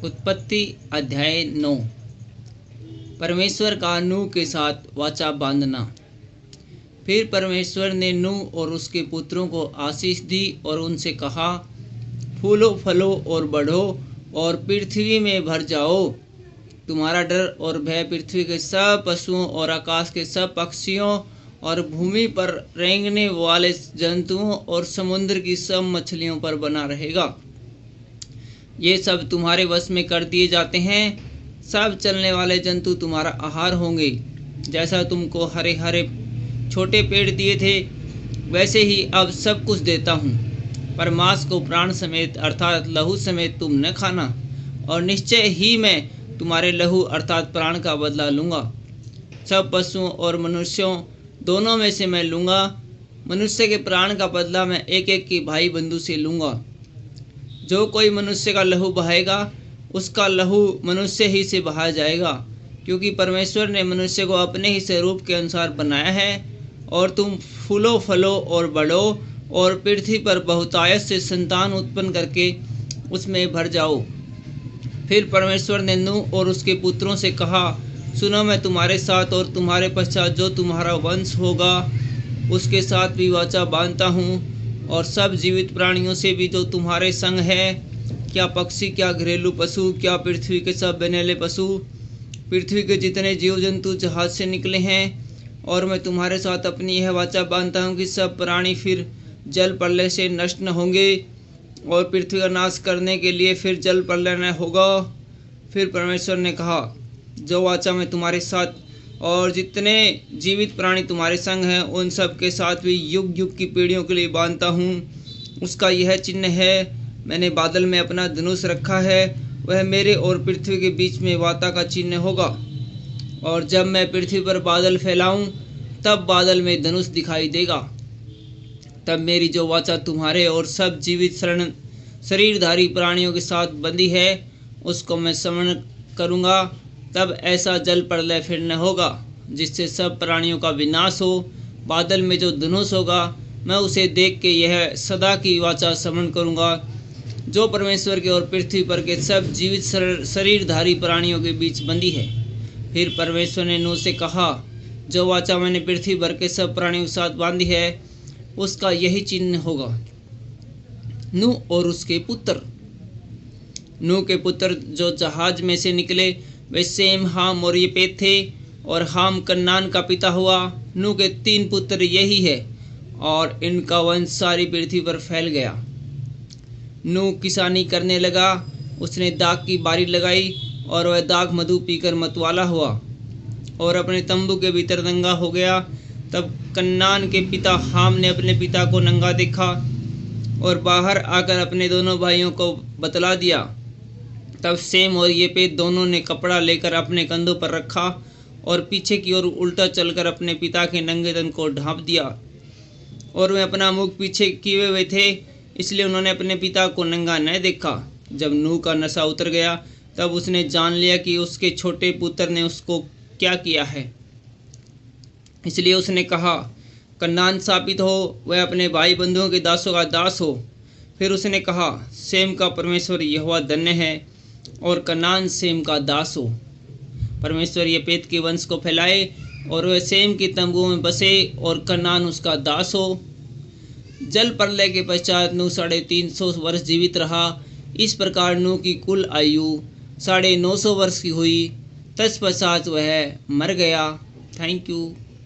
उत्पत्ति अध्याय 9। परमेश्वर का नूह के साथ वाचा बांधना। फिर परमेश्वर ने नूह और उसके पुत्रों को आशीष दी और उनसे कहा, फूलो फलो और बढ़ो और पृथ्वी में भर जाओ। तुम्हारा डर और भय पृथ्वी के सब पशुओं और आकाश के सब पक्षियों और भूमि पर रेंगने वाले जंतुओं और समुद्र की सब मछलियों पर बना रहेगा। ये सब तुम्हारे वश में कर दिए जाते हैं। सब चलने वाले जंतु तुम्हारा आहार होंगे। जैसा तुमको हरे हरे छोटे पेड़ दिए थे, वैसे ही अब सब कुछ देता हूँ। पर मांस को प्राण समेत अर्थात लहू समेत तुम न खाना, और निश्चय ही मैं तुम्हारे लहू अर्थात प्राण का बदला लूँगा। सब पशुओं और मनुष्यों दोनों में से मैं लूँगा। मनुष्य के प्राण का बदला मैं एक एक की भाई बंधु से लूँगा। जो कोई मनुष्य का लहू बहाएगा, उसका लहू मनुष्य ही से बहाया जाएगा, क्योंकि परमेश्वर ने मनुष्य को अपने ही स्वरूप के अनुसार बनाया है। और तुम फूलो फलो और बढ़ो और पृथ्वी पर बहुतायत से संतान उत्पन्न करके उसमें भर जाओ। फिर परमेश्वर ने नूह और उसके पुत्रों से कहा, सुनो, मैं तुम्हारे साथ और तुम्हारे पश्चात जो तुम्हारा वंश होगा उसके साथ भी वाचा बांधता हूँ, और सब जीवित प्राणियों से भी जो तुम्हारे संग है, क्या पक्षी, क्या घरेलू पशु, क्या पृथ्वी के सब बनेले पशु, पृथ्वी के जितने जीव जंतु जहाज से निकले हैं। और मैं तुम्हारे साथ अपनी यह वाचा बांधता हूँ कि सब प्राणी फिर जल प्रलय से नष्ट न होंगे, और पृथ्वी का नाश करने के लिए फिर जल प्रलय न होगा। फिर परमेश्वर ने कहा, जो वाचा मैं तुम्हारे साथ और जितने जीवित प्राणी तुम्हारे संग हैं उन सब के साथ भी युग युग की पीढ़ियों के लिए बांधता हूँ, उसका यह चिन्ह है, मैंने बादल में अपना धनुष रखा है। वह मेरे और पृथ्वी के बीच में वाचा का चिन्ह होगा। और जब मैं पृथ्वी पर बादल फैलाऊं, तब बादल में धनुष दिखाई देगा। तब मेरी जो वाचा तुम्हारे और सब जीवित शरीरधारी प्राणियों के साथ बंधी है, उसको मैं स्मरण करूँगा। तब ऐसा जल प्रलय फिर न होगा जिससे सब प्राणियों का विनाश हो। बादल में जो धनुष होगा, मैं उसे देख के यह सदा की वाचा स्मरण करूँगा, जो परमेश्वर के और पृथ्वी पर के सब जीवित शरीरधारी प्राणियों के बीच बंधी है। फिर परमेश्वर ने नूह से कहा, जो वाचा मैंने पृथ्वी भर के सब प्राणियों के साथ बांधी है, उसका यही चिन्ह होगा। नूह और उसके पुत्र। नूह के पुत्र जो जहाज में से निकले वे सेम, हाम और येपेत थे, और हाम कन्नान का पिता हुआ। नूह के 3 पुत्र यही है, और इनका वंश सारी पृथ्वी पर फैल गया। नूह किसानी करने लगा। उसने दाख की बारी लगाई, और वह दाख मधु पीकर मतवाला हुआ और अपने तंबू के भीतर नंगा हो गया। तब कन्नान के पिता हाम ने अपने पिता को नंगा देखा और बाहर आकर अपने दोनों भाइयों को बतला दिया। तब सेम और येपेत दोनों ने कपड़ा लेकर अपने कंधों पर रखा और पीछे की ओर उल्टा चलकर अपने पिता के नंगे तन को ढांप दिया। और वे अपना मुख पीछे किए हुए थे, इसलिए उन्होंने अपने पिता को नंगा न देखा। जब नूह का नशा उतर गया, तब उसने जान लिया कि उसके छोटे पुत्र ने उसको क्या किया है। इसलिए उसने कहा, कन्नान शापित हो, वह अपने भाई बंधुओं के दासों का दास हो। फिर उसने कहा, सेम का परमेश्वर यहोवा धन्य है, और कन्नान सेम का दास हो। परमेश्वर येपेत के वंश को फैलाए, और वह सेम के तंबुओं में बसे, और कन्नान उसका दास हो। जल प्रलय के पश्चात नूह 350 वर्ष जीवित रहा। इस प्रकार नूह की कुल आयु 950 वर्ष की हुई। तत्पश्चात वह मर गया। Thank you.